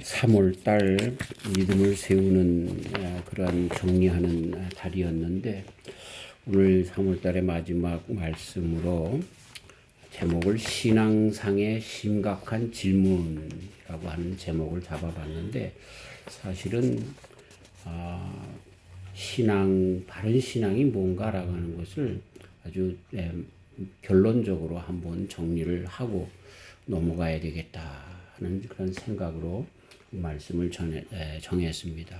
3월달 믿음을 세우는 그러한 정리하는 달이었는데 오늘 3월달의 마지막 말씀으로 제목을 신앙상의 심각한 질문이라고 하는 제목을 잡아봤는데 사실은 바른 신앙이 뭔가라고 하는 것을 아주 결론적으로 한번 정리를 하고 넘어가야 되겠다 하는 그런 생각으로 말씀을 정했습니다.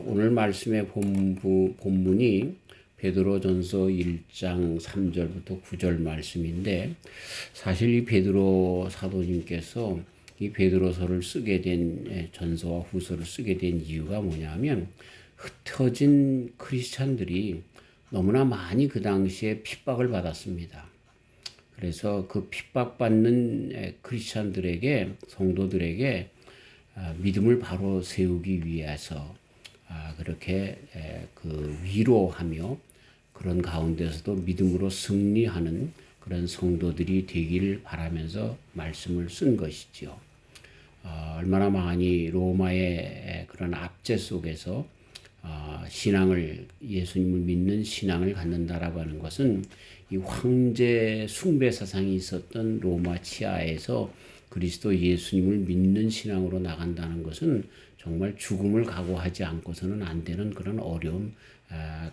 오늘 말씀의 본문이 베드로전서 1장 3절부터 9절 말씀인데 사실 이 베드로 사도님께서 이 베드로서를 쓰게 된 전서와 후서를 쓰게 된 이유가 뭐냐면 흩어진 크리스찬들이 너무나 많이 그 당시에 핍박을 받았습니다. 그래서 그 핍박받는 크리스찬들에게 성도들에게 믿음을 바로 세우기 위해서 그렇게 그 위로하며 그런 가운데서도 믿음으로 승리하는 그런 성도들이 되길 바라면서 말씀을 쓴 것이지요. 얼마나 많이 로마의 그런 압제 속에서 예수님을 믿는 신앙을 갖는다라고 하는 것은 이 황제 숭배 사상이 있었던 로마 치하에서 그리스도 예수님을 믿는 신앙으로 나간다는 것은 정말 죽음을 각오하지 않고서는 안 되는 그런 어려움,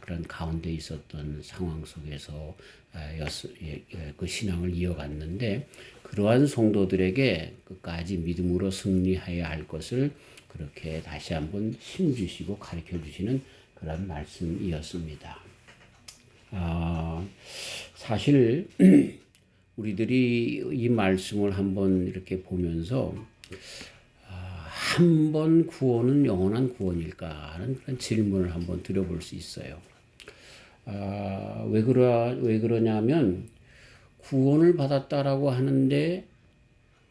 그런 가운데 있었던 상황 속에서 그 신앙을 이어갔는데 그러한 성도들에게 끝까지 믿음으로 승리해야 할 것을 그렇게 다시 한번 힘주시고 가르쳐 주시는 그런 말씀이었습니다. 사실 우리들이 이 말씀을 한번 이렇게 보면서 한 번 구원은 영원한 구원일까 하는 그런 질문을 한번 드려볼 수 있어요. 왜 그러냐면 구원을 받았다라고 하는데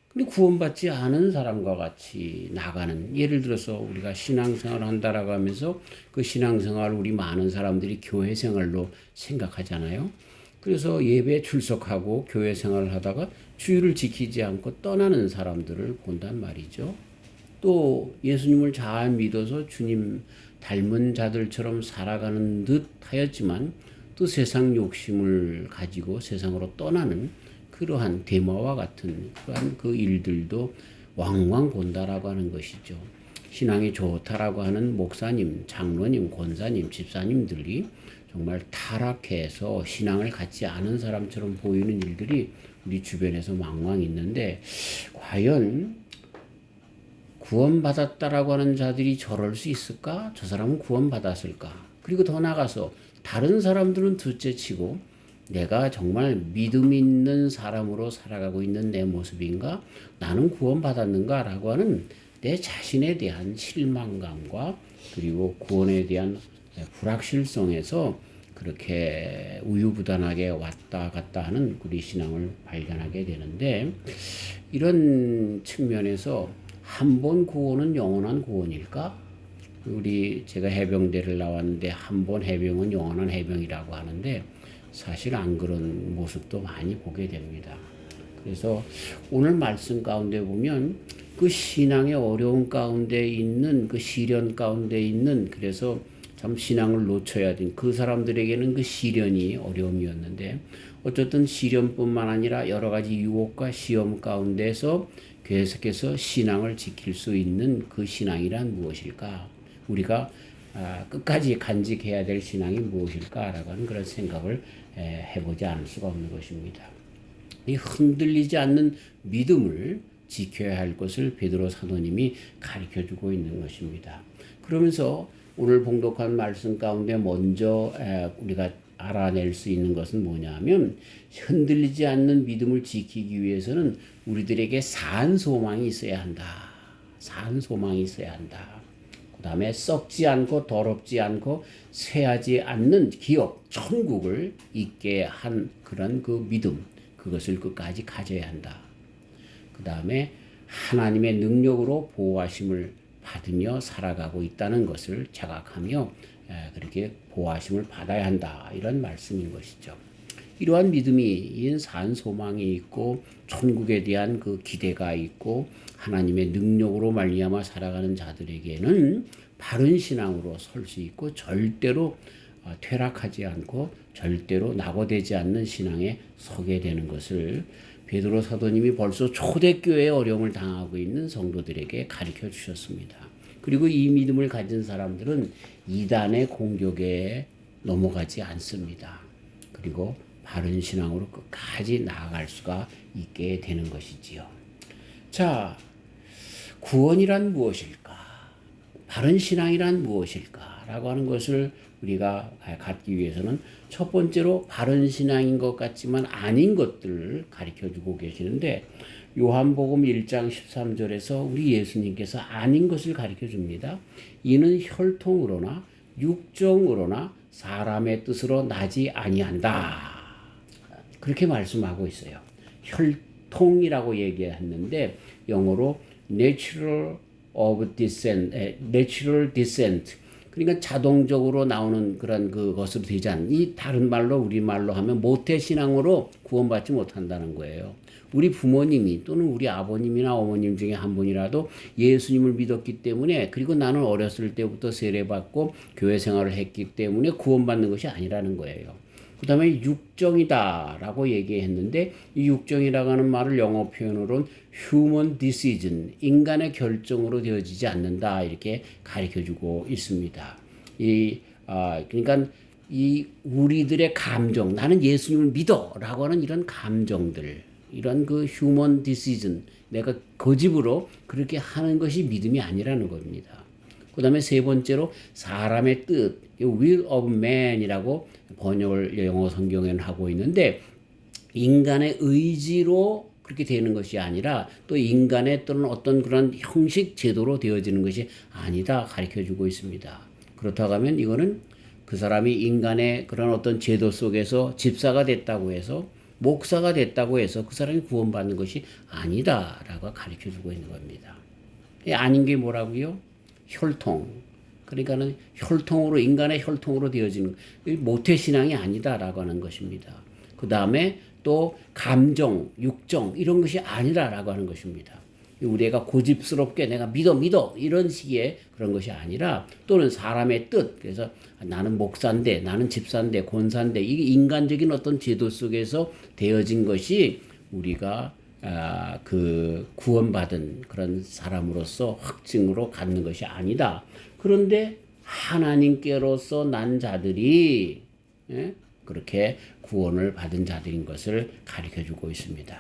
근데 구원받지 않은 사람과 같이 나가는, 예를 들어서 우리가 신앙생활을 한다라고 하면서 그 신앙생활을 우리 많은 사람들이 교회 생활로 생각하잖아요. 그래서 예배에 출석하고 교회 생활을 하다가 주의를 지키지 않고 떠나는 사람들을 본단 말이죠. 또 예수님을 잘 믿어서 주님 닮은 자들처럼 살아가는 듯 하였지만 또 세상 욕심을 가지고 세상으로 떠나는 그러한 데마와 같은 그러한 그 일들도 왕왕 본다라고 하는 것이죠. 신앙이 좋다라고 하는 목사님, 장로님, 권사님, 집사님들이 정말 타락해서 신앙을 갖지 않은 사람처럼 보이는 일들이 우리 주변에서 왕왕 있는데 과연 구원받았다라고 하는 자들이 저럴 수 있을까? 저 사람은 구원받았을까? 그리고 더 나아가서 다른 사람들은 둘째치고 내가 정말 믿음 있는 사람으로 살아가고 있는 내 모습인가? 나는 구원받았는가? 라고 하는 내 자신에 대한 실망감과 그리고 구원에 대한 불확실성에서 그렇게 우유부단하게 왔다 갔다 하는 우리 신앙을 발견하게 되는데 이런 측면에서 한 번 구원은 영원한 구원일까? 제가 해병대를 나왔는데 한 번 해병은 영원한 해병이라고 하는데 사실 안 그런 모습도 많이 보게 됩니다. 그래서 오늘 말씀 가운데 보면 그 신앙의 어려움 가운데 있는 그 시련 가운데 있는 그래서 참 신앙을 놓쳐야 된 그 사람들에게는 그 시련이 어려움이었는데 어쨌든 시련뿐만 아니라 여러 가지 유혹과 시험 가운데서 계속해서 신앙을 지킬 수 있는 그 신앙이란 무엇일까? 우리가 끝까지 간직해야 될 신앙이 무엇일까라고 하는 그런 생각을 해보지 않을 수가 없는 것입니다. 이 흔들리지 않는 믿음을 지켜야 할 것을 베드로 사도님이 가르쳐주고 있는 것입니다. 그러면서 오늘 봉독한 말씀 가운데 먼저 우리가 알아낼 수 있는 것은 뭐냐면 흔들리지 않는 믿음을 지키기 위해서는 우리들에게 산 소망이 있어야 한다. 산 소망이 있어야 한다. 그 다음에 썩지 않고 더럽지 않고 쇠하지 않는 기업, 천국을 있게 한 그런 그 믿음, 그것을 끝까지 가져야 한다. 그 다음에 하나님의 능력으로 보호하심을 받으며 살아가고 있다는 것을 자각하며 그렇게 보호하심을 받아야 한다. 이런 말씀인 것이죠. 이러한 믿음이 산 소망이 있고 천국에 대한 그 기대가 있고 하나님의 능력으로 말미암아 살아가는 자들에게는 바른 신앙으로 설 수 있고 절대로 퇴락하지 않고 절대로 낙오되지 않는 신앙에 서게 되는 것을 베드로 사도님이 벌써 초대교회에 어려움을 당하고 있는 성도들에게 가르쳐 주셨습니다. 그리고 이 믿음을 가진 사람들은 이단의 공격에 넘어가지 않습니다. 그리고 바른 신앙으로 끝까지 나아갈 수가 있게 되는 것이지요. 자, 구원이란 무엇일까? 바른 신앙이란 무엇일까? 라고 하는 것을 우리가 갖기 위해서는 첫 번째로 바른 신앙인 것 같지만 아닌 것들을 가르쳐주고 계시는데 요한복음 1장 13절에서 우리 예수님께서 아닌 것을 가르쳐줍니다. 이는 혈통으로나 육정으로나 사람의 뜻으로 나지 아니한다. 그렇게 말씀하고 있어요. 혈통이라고 얘기했는데 영어로 natural descent 그러니까 자동적으로 나오는 그런 그것으로 되지 않는 이 다른 말로 우리말로 하면 모태 신앙으로 구원받지 못한다는 거예요. 우리 부모님이 또는 우리 아버님이나 어머님 중에 한 분이라도 예수님을 믿었기 때문에 그리고 나는 어렸을 때부터 세례받고 교회 생활을 했기 때문에 구원받는 것이 아니라는 거예요. 그 다음에 육정이다라고 얘기했는데 이 육정이라고 하는 말을 영어 표현으로는 human decision, 인간의 결정으로 되어지지 않는다 이렇게 가르쳐주고 있습니다. 그러니까 이 우리들의 감정, 나는 예수님을 믿어라고 하는 이런 감정들, 이런 그 human decision, 내가 고집으로 그렇게 하는 것이 믿음이 아니라는 겁니다. 그 다음에 세 번째로 사람의 뜻, will of man이라고 번역을 영어 성경에는 하고 있는데 인간의 의지로 그렇게 되는 것이 아니라 또 인간의 또는 어떤 그런 형식 제도로 되어지는 것이 아니다 가르쳐주고 있습니다. 그렇다고 하면 이거는 그 사람이 인간의 그런 어떤 제도 속에서 집사가 됐다고 해서 목사가 됐다고 해서 그 사람이 구원받는 것이 아니다라고 가르쳐주고 있는 겁니다. 아닌 게 뭐라고요? 혈통. 그러니까는 혈통으로 인간의 혈통으로 되어지는 모태신앙이 아니다라고 하는 것입니다. 그 다음에 또 감정, 육정 이런 것이 아니라라고 하는 것입니다. 우리가 고집스럽게 내가 믿어 이런 식의 그런 것이 아니라 또는 사람의 뜻 그래서 나는 목사인데 나는 집사인데 권사인데 이게 인간적인 어떤 제도 속에서 되어진 것이 우리가 그 구원받은 그런 사람으로서 확증으로 갖는 것이 아니다. 그런데 하나님께로서 난 자들이 그렇게 구원을 받은 자들인 것을 가르쳐주고 있습니다.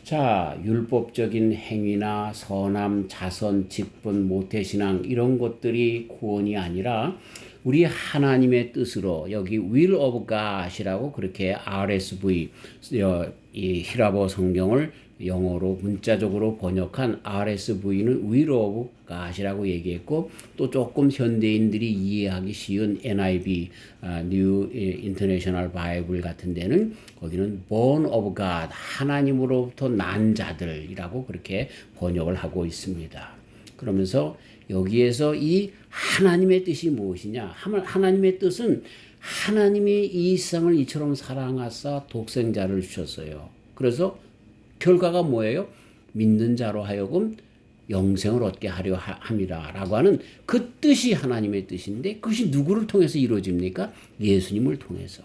자, 율법적인 행위나 선함, 자선, 직분, 모태신앙 이런 것들이 구원이 아니라 우리 하나님의 뜻으로 여기 will of God이라고 그렇게 RSV 이 히라보 성경을 영어로 문자적으로 번역한 RSV는 will of God이라고 얘기했고 또 조금 현대인들이 이해하기 쉬운 NIV New International Bible 같은 데는 거기는 born of God 하나님으로부터 난 자들이라고 그렇게 번역을 하고 있습니다. 그러면서 여기에서 이 하나님의 뜻이 무엇이냐? 하나님의 뜻은 하나님이 이 세상을 이처럼 사랑하사 독생자를 주셨어요. 그래서 결과가 뭐예요? 믿는 자로 하여금 영생을 얻게 하려 함이라라고 하는 그 뜻이 하나님의 뜻인데 그것이 누구를 통해서 이루어집니까? 예수님을 통해서.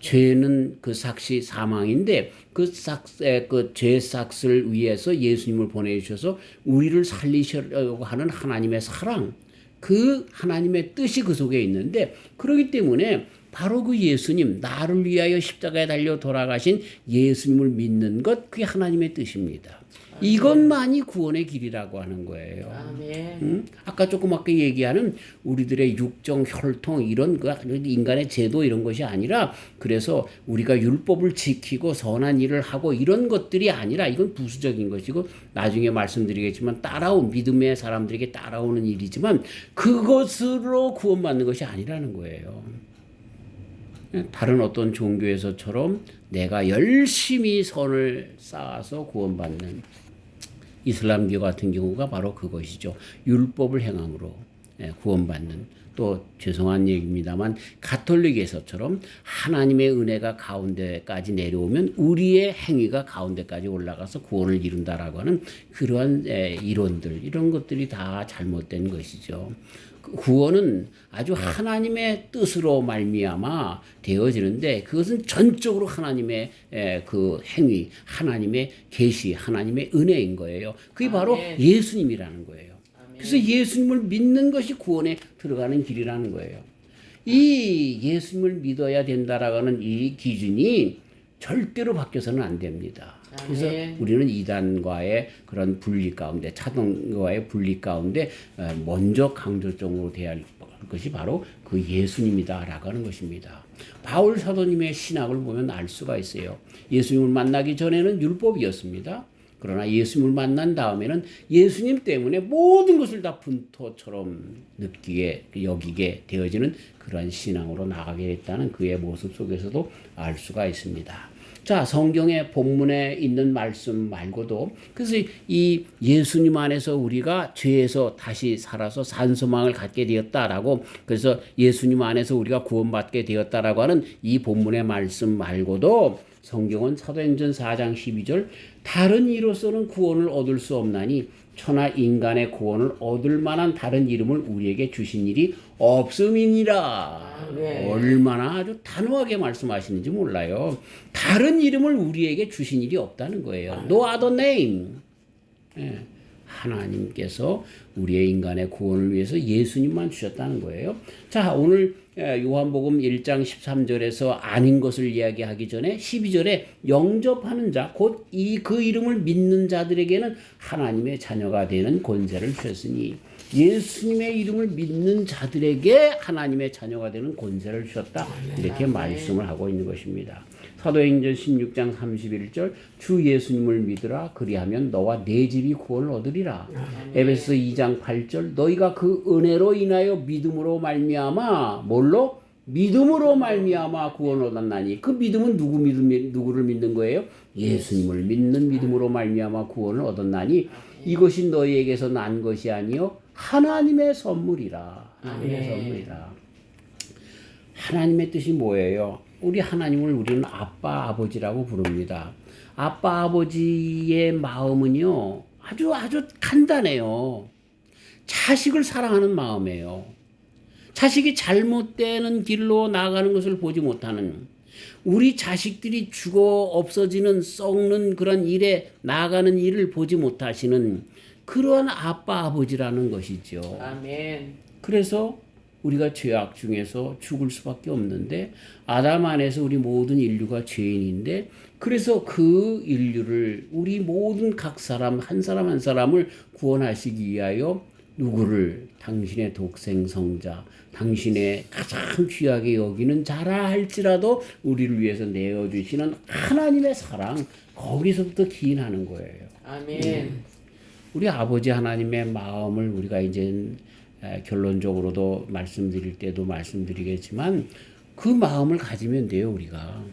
죄는 그 삭시 사망인데 그 죄 삭을 위해서 예수님을 보내주셔서 우리를 살리시려고 하는 하나님의 사랑 그 하나님의 뜻이 그 속에 있는데 그렇기 때문에 바로 그 예수님 나를 위하여 십자가에 달려 돌아가신 예수님을 믿는 것 그게 하나님의 뜻입니다. 아멘. 이것만이 구원의 길이라고 하는 거예요. 아멘. 아까 조금 아까 얘기하는 우리들의 육정 혈통 이런 거 인간의 제도 이런 것이 아니라 그래서 우리가 율법을 지키고 선한 일을 하고 이런 것들이 아니라 이건 부수적인 것이고 나중에 말씀드리겠지만 따라온 믿음의 사람들에게 따라오는 일이지만 그것으로 구원받는 것이 아니라는 거예요. 다른 어떤 종교에서처럼 내가 열심히 선을 쌓아서 구원받는 이슬람교 같은 경우가 바로 그것이죠. 율법을 행함으로 구원받는 또 죄송한 얘기입니다만 가톨릭에서처럼 하나님의 은혜가 가운데까지 내려오면 우리의 행위가 가운데까지 올라가서 구원을 이룬다라고 하는 그러한 이론들, 이런 것들이 다 잘못된 것이죠. 구원은 아주 하나님의 뜻으로 말미암아 되어지는데 그것은 전적으로 하나님의 그 행위, 하나님의 계시, 하나님의 은혜인 거예요. 그게 바로 예수님이라는 거예요. 그래서 예수님을 믿는 것이 구원에 들어가는 길이라는 거예요. 이 예수님을 믿어야 된다라고 하는 이 기준이 절대로 바뀌어서는 안 됩니다. 그래서 우리는 이단과의 그런 분리 가운데, 차동과의 분리 가운데 먼저 강조점으로 돼야 할 것이 바로 그 예수님이다라고 하는 것입니다. 바울 사도님의 신학을 보면 알 수가 있어요. 예수님을 만나기 전에는 율법이었습니다. 그러나 예수님을 만난 다음에는 예수님 때문에 모든 것을 다 분토처럼 여기게 되어지는 그런 신앙으로 나가게 됐다는 그의 모습 속에서도 알 수가 있습니다. 자, 성경의 본문에 있는 말씀 말고도 그래서 이 예수님 안에서 우리가 죄에서 다시 살아서 산소망을 갖게 되었다라고, 그래서 예수님 안에서 우리가 구원받게 되었다라고 하는 이 본문의 말씀 말고도 성경은 사도행전 4장 12절 다른 이로서는 구원을 얻을 수 없나니 천하 인간의 구원을 얻을 만한 다른 이름을 우리에게 주신 일이 없음이니라. 얼마나 아주 단호하게 말씀하시는지 몰라요. 다른 이름을 우리에게 주신 일이 없다는 거예요. No other name. 하나님께서 우리의 인간의 구원을 위해서 예수님만 주셨다는 거예요. 자, 오늘 요한복음 1장 13절에서 아닌 것을 이야기하기 전에 12절에 영접하는 자, 곧 그 이름을 믿는 자들에게는 하나님의 자녀가 되는 권세를 주셨으니, 예수님의 이름을 믿는 자들에게 하나님의 자녀가 되는 권세를 주셨다. 이렇게 말씀을 하고 있는 것입니다. 사도행전 16장 31절 주 예수님을 믿으라 그리하면 너와 내 집이 구원을 얻으리라. 에베소 2장 8절 너희가 그 은혜로 인하여 믿음으로 말미암아 뭘로? 믿음으로 말미암아 구원을 얻었나니. 그 믿음은 누구를 믿는 거예요? 예수님을 믿는 믿음으로 말미암아 구원을 얻었나니 이것이 너희에게서 난 것이 아니요 하나님의 선물이라. 하나님의 선물이라. 하나님의 뜻이 뭐예요? 우리 하나님을 우리는 아빠 아버지라고 부릅니다. 아빠 아버지의 마음은요 아주 간단해요. 자식을 사랑하는 마음이에요. 자식이 잘못되는 길로 나가는 것을 보지 못하는, 우리 자식들이 죽어 없어지는 썩는 그런 일에 나가는 일을 보지 못하시는 그러한 아빠 아버지라는 것이죠. 아멘. 그래서 우리가 죄악 중에서 죽을 수밖에 없는데 아담 안에서 우리 모든 인류가 죄인인데, 그래서 그 인류를 우리 모든 각 사람 한 사람을 구원하시기 위하여 누구를? 당신의 독생성자, 당신의 가장 귀하게 여기는 자라 할지라도 우리를 위해서 내어주시는 하나님의 사랑, 거기서부터 기인하는 거예요. 아멘. 우리 아버지 하나님의 마음을 우리가 이제 결론적으로도 말씀드릴 때도 말씀드리겠지만 그 마음을 가지면 돼요, 우리가.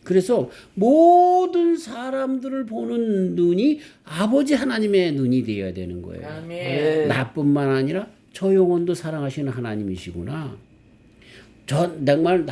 그래서 모든 사람들을 보는 눈이 아버지 하나님의 눈이 되어야 되는 거예요. 아멘. 나뿐만 아니라 저 영혼도 사랑하시는 하나님이시구나. 정말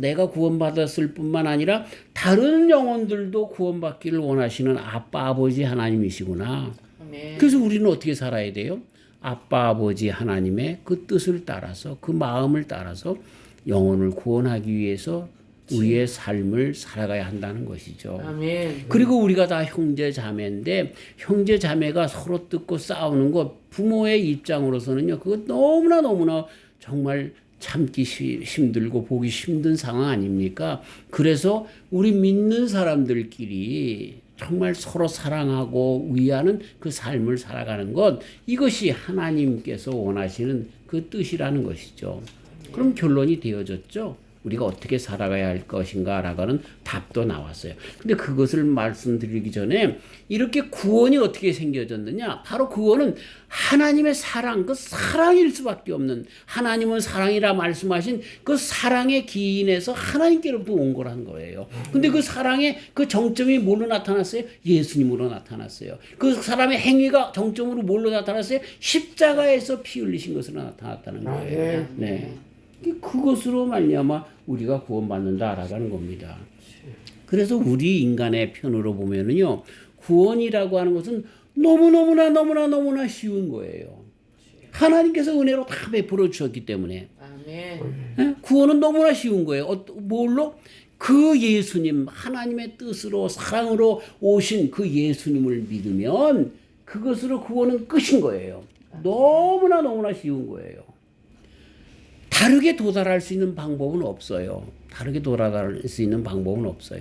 내가 구원받았을 뿐만 아니라 다른 영혼들도 구원받기를 원하시는 아빠 아버지 하나님이시구나. 아멘. 그래서 우리는 어떻게 살아야 돼요? 아빠 아버지 하나님의 그 뜻을 따라서, 그 마음을 따라서 영혼을 구원하기 위해서 우리의 삶을 살아가야 한다는 것이죠. 아멘. 그리고 우리가 다 형제 자매인데 형제 자매가 서로 뜯고 싸우는 것, 부모의 입장으로서는요 그거 너무나 정말 참기 힘들고 보기 힘든 상황 아닙니까? 그래서 우리 믿는 사람들끼리 정말 서로 사랑하고 위하는 그 삶을 살아가는 것, 이것이 하나님께서 원하시는 그 뜻이라는 것이죠. 그럼 결론이 되어졌죠. 우리가 어떻게 살아가야 할 것인가라고 하는 답도 나왔어요. 근데 그것을 말씀드리기 전에 이렇게 구원이 어떻게 생겨졌느냐? 바로 그거는 하나님의 사랑, 그 사랑일 수밖에 없는, 하나님은 사랑이라 말씀하신 그 사랑의 기인에서 하나님께로부터 온 거란 거예요. 근데 그 사랑의 그 정점이 뭘로 나타났어요? 예수님으로 나타났어요. 그 사람의 행위가 정점으로 뭘로 나타났어요? 십자가에서 피 흘리신 것으로 나타났다는 거예요. 네. 그것으로 말미암아 우리가 구원받는다라고 하는 겁니다. 그래서 우리 인간의 편으로 보면은요, 구원이라고 하는 것은 너무나 쉬운 거예요. 하나님께서 은혜로 다 베풀어 주셨기 때문에. 아멘. 구원은 너무나 쉬운 거예요. 뭘로? 그 예수님, 하나님의 뜻으로 사랑으로 오신 그 예수님을 믿으면 그것으로 구원은 끝인 거예요. 너무나 쉬운 거예요. 다르게 도달할 수 있는 방법은 없어요. 다르게 도달할 수 있는 방법은 없어요.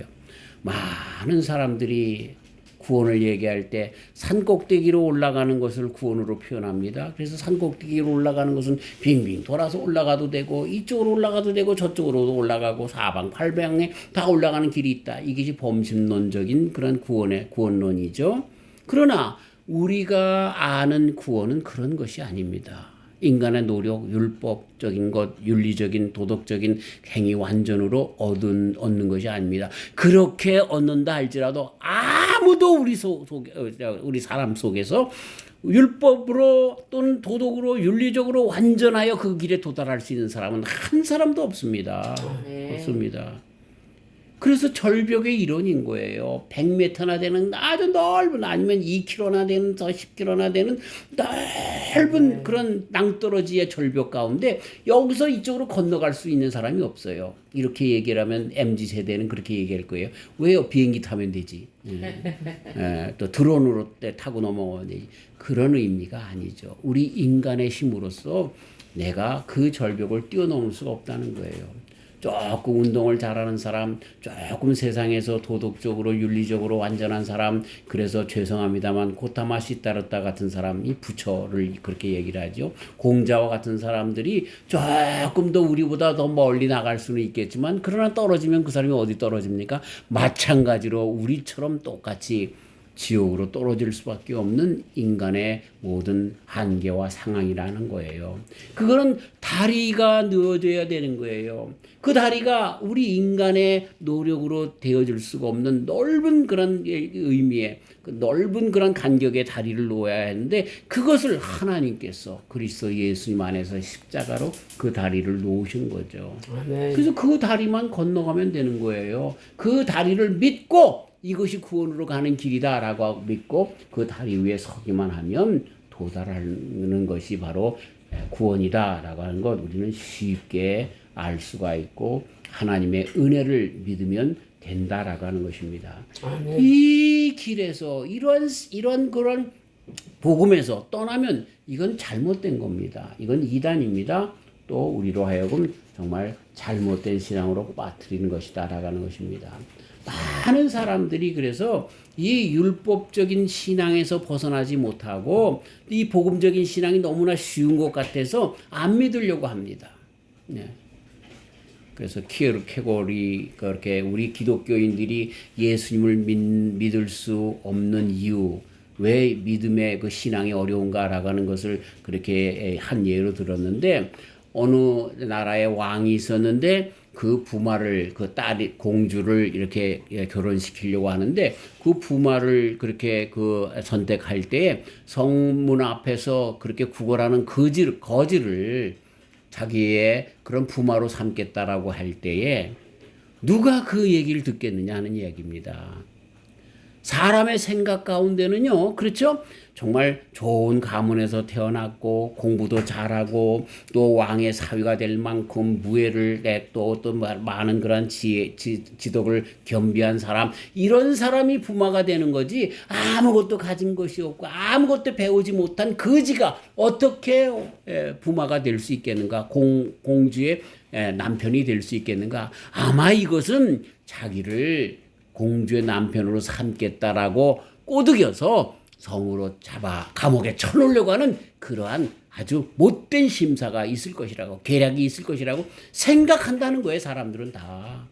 많은 사람들이 구원을 얘기할 때 산꼭대기로 올라가는 것을 구원으로 표현합니다. 그래서 산꼭대기로 올라가는 것은 빙빙 돌아서 올라가도 되고 이쪽으로 올라가도 되고 저쪽으로도 올라가고 사방팔방에 다 올라가는 길이 있다. 이것이 범심론적인 그런 구원론이죠. 그러나 우리가 아는 구원은 그런 것이 아닙니다. 인간의 노력, 율법적인 것, 윤리적인, 도덕적인 행위 완전으로 얻는 것이 아닙니다. 그렇게 얻는다 할지라도 아무도 우리 사람 속에서 율법으로 또는 도덕으로 윤리적으로 완전하여 그 길에 도달할 수 있는 사람은 한 사람도 없습니다. 없습니다. 그래서 절벽의 이론인 거예요. 100m나 되는 아주 넓은, 아니면 2km나 되는, 더 10km나 되는 넓은 그런 낭떠러지의 절벽 가운데 여기서 이쪽으로 건너갈 수 있는 사람이 없어요. 이렇게 얘기를 하면 MZ세대는 그렇게 얘기할 거예요. 왜요? 비행기 타면 되지. 또 드론으로 타고 넘어가면 되지. 그런 의미가 아니죠. 우리 인간의 힘으로써 내가 그 절벽을 뛰어넘을 수가 없다는 거예요. 조금 운동을 잘하는 사람, 조금 세상에서 도덕적으로 윤리적으로 완전한 사람, 그래서 죄송합니다만 고타마 시타르타 같은 사람, 이 부처를 그렇게 얘기를 하죠. 공자와 같은 사람들이 조금 더 우리보다 더 멀리 나갈 수는 있겠지만 그러나 떨어지면 그 사람이 어디 떨어집니까? 마찬가지로 우리처럼 똑같이 지옥으로 떨어질 수밖에 없는 인간의 모든 한계와 상황이라는 거예요. 그거는 다리가 넣어줘야 되는 거예요. 그 다리가 우리 인간의 노력으로 되어질 수가 없는 넓은 그런 의미의 그 넓은 그런 간격의 다리를 놓아야 하는데 그것을 하나님께서 그리스도 예수님 안에서 십자가로 그 다리를 놓으신 거죠. 그래서 그 다리만 건너가면 되는 거예요. 그 다리를 믿고 이것이 구원으로 가는 길이다라고 믿고 그 다리 위에 서기만 하면 도달하는 것이 바로 구원이다라고 하는 것 우리는 쉽게 알 수가 있고 하나님의 은혜를 믿으면 된다라고 하는 것입니다. 아멘. 이 길에서 이런 그런 복음에서 떠나면 이건 잘못된 겁니다. 이건 이단입니다. 또 우리로 하여금 정말 잘못된 신앙으로 빠뜨리는 것이다라고 하는 것입니다. 많은 사람들이 그래서 이 율법적인 신앙에서 벗어나지 못하고 이 복음적인 신앙이 너무나 쉬운 것 같아서 안 믿으려고 합니다. 네. 그래서 키에르케고리 그렇게 우리 기독교인들이 예수님을 믿을 수 없는 이유, 왜 믿음의 그 신앙이 어려운가라고 하는 것을 그렇게 한 예로 들었는데 어느 나라의 왕이 있었는데 그 부마를 그 딸이 공주를 이렇게 결혼시키려고 하는데 그 부마를 그렇게 그 선택할 때 성문 앞에서 그렇게 구걸하는 거지를 자기의 그런 부마로 삼겠다라고 할 때에 누가 그 얘기를 듣겠느냐 하는 이야기입니다. 사람의 생각 가운데는요, 그렇죠? 정말 좋은 가문에서 태어났고 공부도 잘하고 또 왕의 사위가 될 만큼 무예를 또 많은 그런 지덕을 겸비한 사람, 이런 사람이 부마가 되는 거지 아무것도 가진 것이 없고 아무것도 배우지 못한 거지가 어떻게 부마가 될 수 있겠는가, 공주의 남편이 될 수 있겠는가. 아마 이것은 자기를 공주의 남편으로 삼겠다라고 꼬드겨서 성으로 잡아 감옥에 쳐놓으려고 하는 그러한 아주 못된 심사가 있을 것이라고, 계략이 있을 것이라고 생각한다는 거예요. 사람들은 다.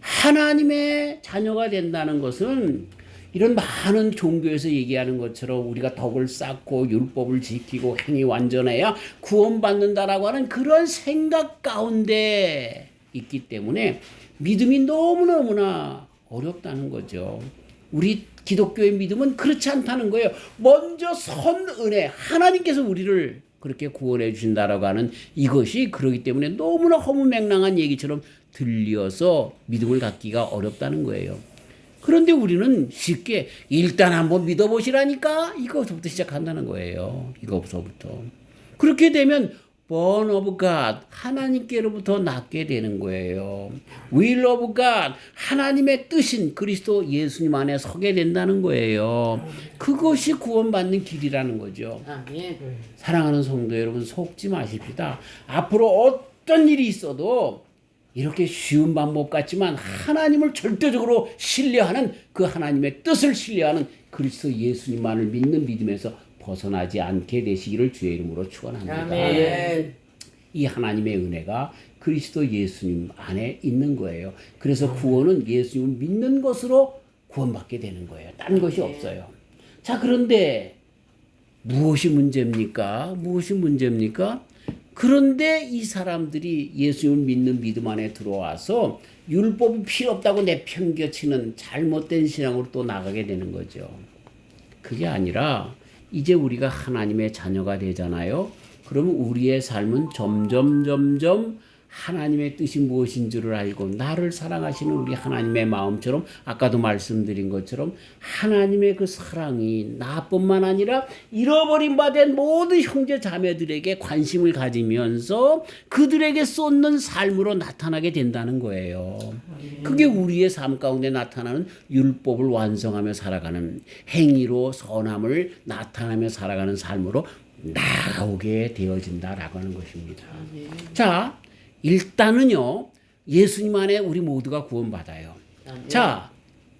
하나님의 자녀가 된다는 것은 이런 많은 종교에서 얘기하는 것처럼 우리가 덕을 쌓고 율법을 지키고 행위 완전해야 구원받는다라고 하는 그런 생각 가운데 있기 때문에 믿음이 너무너무나 어렵다는 거죠. 우리 기독교의 믿음은 그렇지 않다는 거예요. 먼저 선은혜, 하나님께서 우리를 그렇게 구원해 주신다라고 하는 이것이 그러기 때문에 너무나 허무맹랑한 얘기처럼 들려서 믿음을 갖기가 어렵다는 거예요. 그런데 우리는 쉽게 일단 한번 믿어보시라니까 이거부터 시작한다는 거예요. 이거부터. 그렇게 되면 born of God, 하나님께로부터 낳게 되는 거예요. will of God, 하나님의 뜻인 그리스도 예수님 안에 서게 된다는 거예요. 그것이 구원받는 길이라는 거죠. 사랑하는 성도 여러분, 속지 마십시다. 앞으로 어떤 일이 있어도 이렇게 쉬운 방법 같지만 하나님을 절대적으로 신뢰하는, 그 하나님의 뜻을 신뢰하는 그리스도 예수님만을 믿는 믿음에서 벗어나지 않게 되시기를 주의 이름으로 축원합니다. 아멘. 이 하나님의 은혜가 그리스도 예수님 안에 있는 거예요. 그래서 구원은 예수님을 믿는 것으로 구원받게 되는 거예요. 다른 것이 없어요. 자, 그런데 무엇이 문제입니까? 그런데 이 사람들이 예수님을 믿는 믿음 안에 들어와서 율법이 필요 없다고 내팽겨치는 잘못된 신앙으로 또 나가게 되는 거죠. 그게 아니라 이제 우리가 하나님의 자녀가 되잖아요. 그러면 우리의 삶은 점점 하나님의 뜻이 무엇인 줄을 알고 나를 사랑하시는 우리 하나님의 마음처럼 아까도 말씀드린 것처럼 하나님의 그 사랑이 나뿐만 아니라 잃어버린 바 된 모든 형제 자매들에게 관심을 가지면서 그들에게 쏟는 삶으로 나타나게 된다는 거예요. 그게 우리의 삶 가운데 나타나는 율법을 완성하며 살아가는, 행위로 선함을 나타나며 살아가는 삶으로 나오게 되어진다라고 하는 것입니다. 자, 일단은요, 예수님 안에 우리 모두가 구원받아요. 자,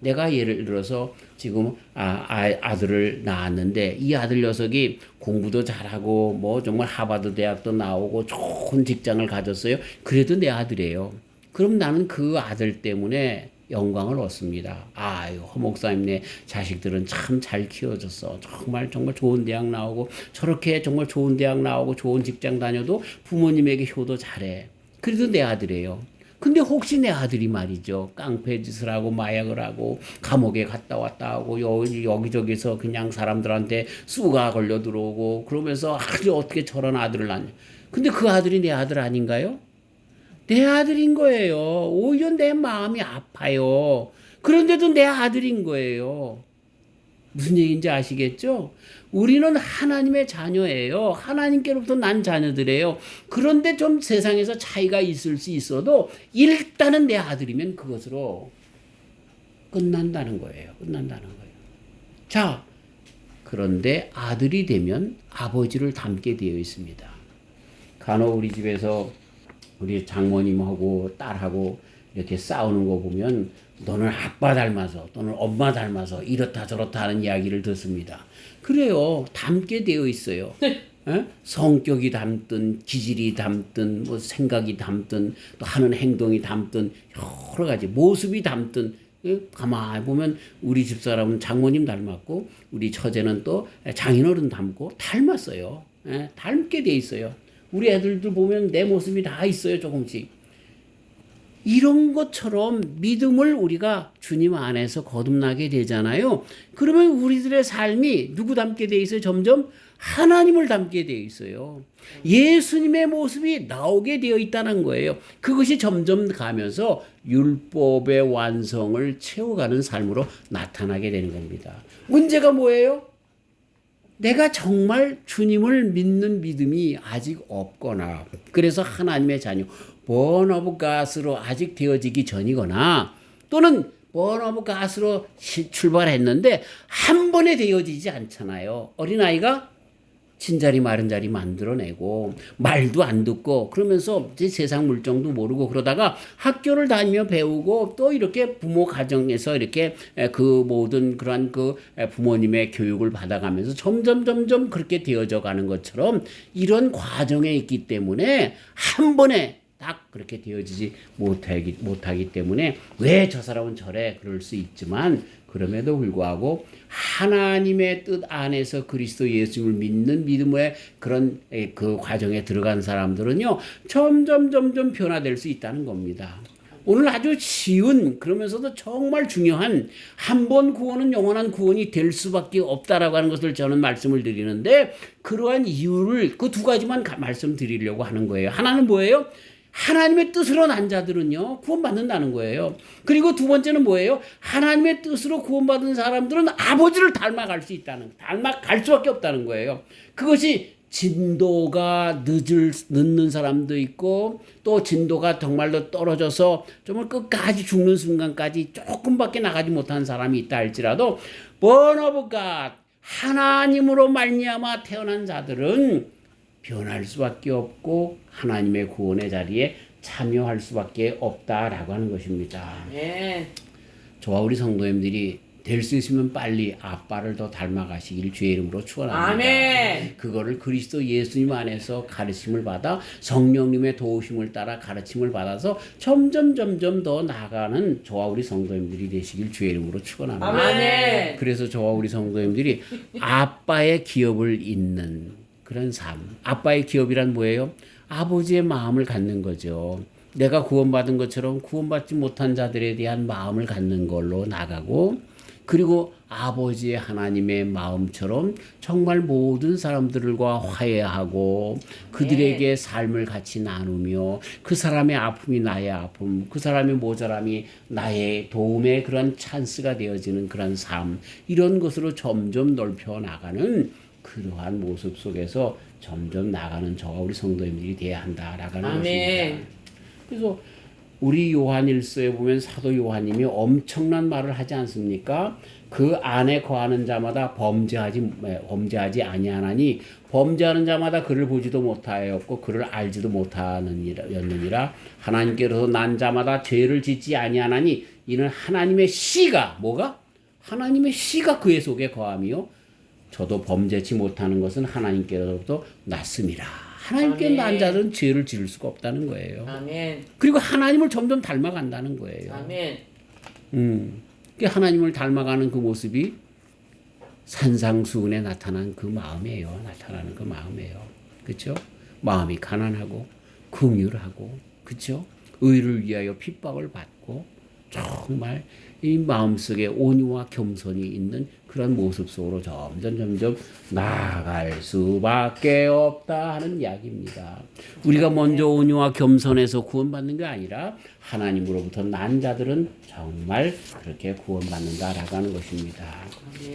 내가 예를 들어서 지금 아들을 낳았는데 이 아들 녀석이 공부도 잘하고 뭐 정말 하버드 대학도 나오고 좋은 직장을 가졌어요. 그래도 내 아들이에요. 그럼 나는 그 아들 때문에 영광을 얻습니다. 아유, 허 목사님네 자식들은 참 잘 키워졌어. 정말 좋은 대학 나오고 저렇게 정말 좋은 대학 나오고 좋은 직장 다녀도 부모님에게 효도 잘해. 그래도 내 아들이에요. 근데 혹시 내 아들이 말이죠, 깡패 짓을 하고 마약을 하고 감옥에 갔다 왔다 하고 여기저기서 그냥 사람들한테 쑤가 걸려 들어오고 그러면서 아주 어떻게 저런 아들을 낳냐. 근데 그 아들이 내 아들 아닌가요? 내 아들인 거예요. 오히려 내 마음이 아파요. 그런데도 내 아들인 거예요. 무슨 얘기인지 아시겠죠? 우리는 하나님의 자녀예요. 하나님께로부터 난 자녀들이에요. 그런데 좀 세상에서 차이가 있을 수 있어도 일단은 내 아들이면 그것으로 끝난다는 거예요. 자, 그런데 아들이 되면 아버지를 닮게 되어 있습니다. 간혹 우리 집에서 우리 장모님하고 딸하고 이렇게 싸우는 거 보면 너는 아빠 닮아서 또는 엄마 닮아서 이렇다 저렇다 하는 이야기를 듣습니다. 그래요. 닮게 되어 있어요. 성격이 닮든 기질이 닮든 뭐 생각이 닮든 또 하는 행동이 닮든 여러 가지 모습이 닮든 가만히 보면 우리 집사람은 장모님 닮았고 우리 처제는 또 장인어른 닮고 닮았어요. 닮게 돼 있어요. 우리 애들도 보면 내 모습이 다 있어요. 조금씩. 이런 것처럼 믿음을 우리가 주님 안에서 거듭나게 되잖아요. 그러면 우리들의 삶이 누구 닮게 돼 있어요? 점점 하나님을 닮게 되어 있어요. 예수님의 모습이 나오게 되어 있다는 거예요. 그것이 점점 가면서 율법의 완성을 채워가는 삶으로 나타나게 되는 겁니다. 문제가 뭐예요? 내가 정말 주님을 믿는 믿음이 아직 없거나 그래서 하나님의 자녀 born of God으로 아직 되어지기 전이거나 또는 born of God으로 출발했는데 한 번에 되어지지 않잖아요. 어린아이가 친자리 마른 자리 만들어내고 말도 안 듣고 그러면서 이제 세상 물정도 모르고 그러다가 학교를 다니며 배우고 또 이렇게 부모 가정에서 이렇게 그 모든 그러한 그 부모님의 교육을 받아가면서 점점 그렇게 되어져 가는 것처럼 이런 과정에 있기 때문에 한 번에 딱 그렇게 되어지지 못하기 때문에 왜 저 사람은 저래 그럴 수 있지만 그럼에도 불구하고 하나님의 뜻 안에서 그리스도 예수를 믿는 믿음의 그런 그 과정에 들어간 사람들은요 점점 변화될 수 있다는 겁니다. 오늘 아주 쉬운 그러면서도 정말 중요한 한 번 구원은 영원한 구원이 될 수밖에 없다라고 하는 것을 저는 말씀을 드리는데 그러한 이유를 그 두 가지만 말씀드리려고 하는 거예요. 하나는 뭐예요? 하나님의 뜻으로 난 자들은요 구원받는다는 거예요. 그리고 두 번째는 뭐예요? 하나님의 뜻으로 구원받은 사람들은 아버지를 닮아갈 수 있다는, 닮아갈 수밖에 없다는 거예요. 그것이 진도가 늦는 사람도 있고 또 진도가 정말로 떨어져서 정말 끝까지 죽는 순간까지 조금밖에 나가지 못한 사람이 있다 할지라도 born of God 하나님으로 말미암아 태어난 자들은 변할 수밖에 없고 하나님의 구원의 자리에 참여할 수밖에 없다라고 하는 것입니다. 예. 저와 우리 성도님들이 될 수 있으면 빨리 아빠를 더 닮아가시길 주의 이름으로 축원합니다. 아멘. 그거를 그리스도 예수님 안에서 가르침을 받아 성령님의 도우심을 따라 가르침을 받아서 점점 더 나아가는 저와 우리 성도님들이 되시길 주의 이름으로 축원합니다. 아멘. 그래서 저와 우리 성도님들이 아빠의 기업을 잇는 그런 삶. 아빠의 기업이란 뭐예요? 아버지의 마음을 갖는 거죠. 내가 구원받은 것처럼 구원받지 못한 자들에 대한 마음을 갖는 걸로 나가고 그리고 아버지의 하나님의 마음처럼 정말 모든 사람들과 화해하고 그들에게 삶을 같이 나누며 그 사람의 아픔이 나의 아픔, 그 사람의 모자람이 나의 도움의 그런 찬스가 되어지는 그런 삶 이런 것으로 점점 넓혀 나가는 그러한 모습 속에서 점점 나가는 저와 우리 성도님들이 돼야 한다라고 하는 것입니다. 그래서 우리 요한일서에 보면 사도 요한님이 엄청난 말을 하지 않습니까? 그 안에 거하는 자마다 범죄하지 아니하나니 범죄하는 자마다 그를 보지도 못하였고 그를 알지도 못하느니라 하나님께로서 난 자마다 죄를 짓지 아니하나니 이는 하나님의 씨가 뭐가? 하나님의 씨가 그의 속에 거하며 저도 범죄치 못하는 것은 하나님께로부터 났습니다. 하나님께 난 자들은 죄를 지을 수가 없다는 거예요. 아멘. 그리고 하나님을 점점 닮아간다는 거예요. 아멘. 하나님을 닮아가는 그 모습이 산상수훈에 나타난 그 마음이에요. 나타나는 그 마음이에요. 그렇죠? 마음이 가난하고 긍휼하고 그렇죠? 의를 위하여 핍박을 받고 정말 이 마음속에 온유와 겸손이 있는 그런 모습 속으로 점점 나아갈 수밖에 없다 하는 이야기입니다. 우리가 먼저 온유와 겸손해서 구원받는 게 아니라 하나님으로부터 난 자들은 정말 그렇게 구원받는다라고 하는 것입니다.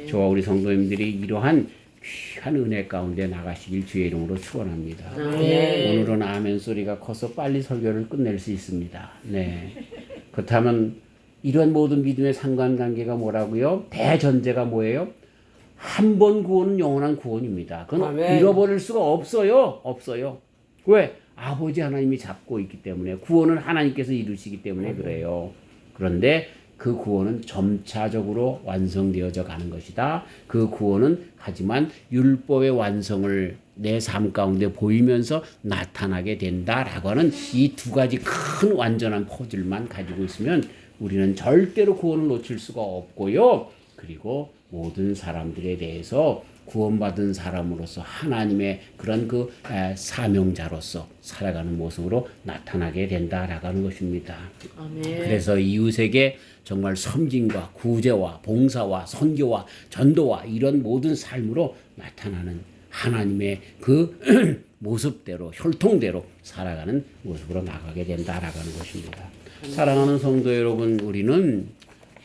저와 우리 성도님들이 이러한 귀한 은혜 가운데 나가시길 주의 이름으로 축원합니다. 오늘은 아멘 소리가 커서 빨리 설교를 끝낼 수 있습니다. 네. 그렇다면 이런 모든 믿음의 상관관계가 뭐라고요? 대전제가 뭐예요? 한 번 구원은 영원한 구원입니다. 그건 아멘. 잃어버릴 수가 없어요. 없어요. 왜? 아버지 하나님이 잡고 있기 때문에 구원은 하나님께서 이루시기 때문에 그래요. 그런데 그 구원은 점차적으로 완성되어져 가는 것이다. 그 구원은 하지만 율법의 완성을 내 삶 가운데 보이면서 나타나게 된다라고 하는 이 두 가지 큰 완전한 퍼즐만 가지고 있으면 우리는 절대로 구원을 놓칠 수가 없고요. 그리고 모든 사람들에 대해서 구원받은 사람으로서 하나님의 그런 그 사명자로서 살아가는 모습으로 나타나게 된다라고 하는 것입니다. 아멘. 그래서 이웃에게 정말 섬김과 구제와 봉사와 선교와 전도와 이런 모든 삶으로 나타나는 하나님의 그 모습대로 혈통대로 살아가는 모습으로 나가게 된다라고 하는 것입니다. 사랑하는 성도 여러분, 우리는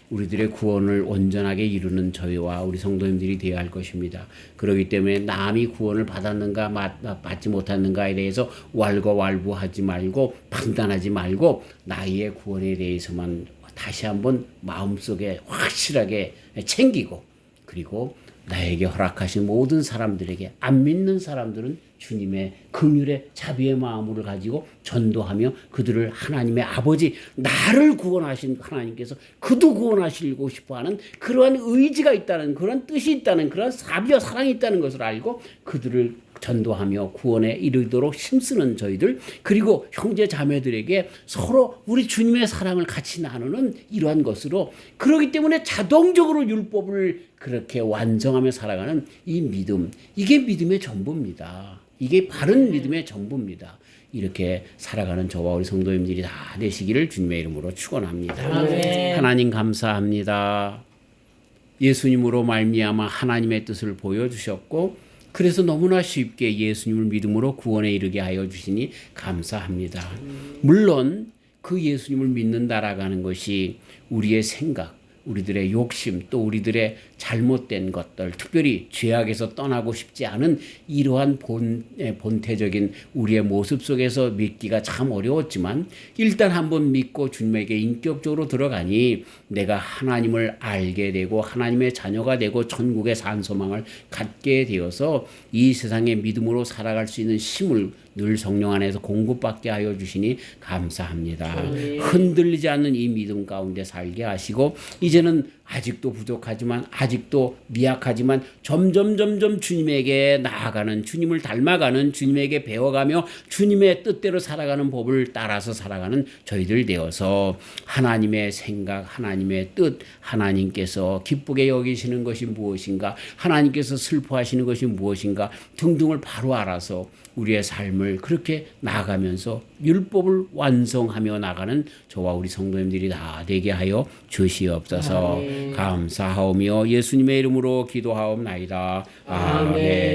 우리들의 구원을 온전하게 이루는 저희와 우리 성도님들이 되어야 할 것입니다. 그렇기 때문에 남이 구원을 받았는가 받지 못했는가에 대해서 왈가왈부하지 말고 판단하지 말고 나의 구원에 대해서만 다시 한번 마음속에 확실하게 챙기고 그리고 나에게 허락하신 모든 사람들에게 안 믿는 사람들은 주님의 긍휼의 자비의 마음을 가지고 전도하며 그들을 하나님의 아버지 나를 구원하신 하나님께서 그도 구원하시고 싶어하는 그러한 의지가 있다는 그런 뜻이 있다는 그런 자비와 사랑이 있다는 것을 알고 그들을 전도하며 구원에 이르도록 힘쓰는 저희들 그리고 형제 자매들에게 서로 우리 주님의 사랑을 같이 나누는 이러한 것으로 그렇기 때문에 자동적으로 율법을 그렇게 완성하며 살아가는 이 믿음 이게 믿음의 전부입니다. 이게 바른 믿음의 전부입니다. 이렇게 살아가는 저와 우리 성도님들이 다 되시기를 주님의 이름으로 축원합니다. 하나님 감사합니다. 예수님으로 말미암아 하나님의 뜻을 보여주셨고 그래서 너무나 쉽게 예수님을 믿음으로 구원에 이르게 하여 주시니 감사합니다. 물론 그 예수님을 믿는다라고 하는 것이 우리의 생각, 우리들의 욕심, 또 우리들의 잘못된 것들, 특별히 죄악에서 떠나고 싶지 않은 이러한 본태적인 우리의 모습 속에서 믿기가 참 어려웠지만 일단 한번 믿고 주님에게 인격적으로 들어가니 내가 하나님을 알게 되고 하나님의 자녀가 되고 천국의 산 소망을 갖게 되어서 이 세상에 믿음으로 살아갈 수 있는 힘을 늘 성령 안에서 공급받게 하여 주시니 감사합니다. 흔들리지 않는 이 믿음 가운데 살게 하시고 이제는 아직도 부족하지만 아직도 미약하지만 점점 주님에게 나아가는 주님을 닮아가는 주님에게 배워가며 주님의 뜻대로 살아가는 법을 따라서 살아가는 저희들 되어서 하나님의 생각 하나님의 뜻 하나님께서 기쁘게 여기시는 것이 무엇인가 하나님께서 슬퍼하시는 것이 무엇인가 등등을 바로 알아서 우리의 삶을 그렇게 나아가면서 율법을 완성하며 나가는 저와 우리 성도님들이 다 되게 하여 주시옵소서. 감사하오며 예수님의 이름으로 기도하옵나이다. 아멘.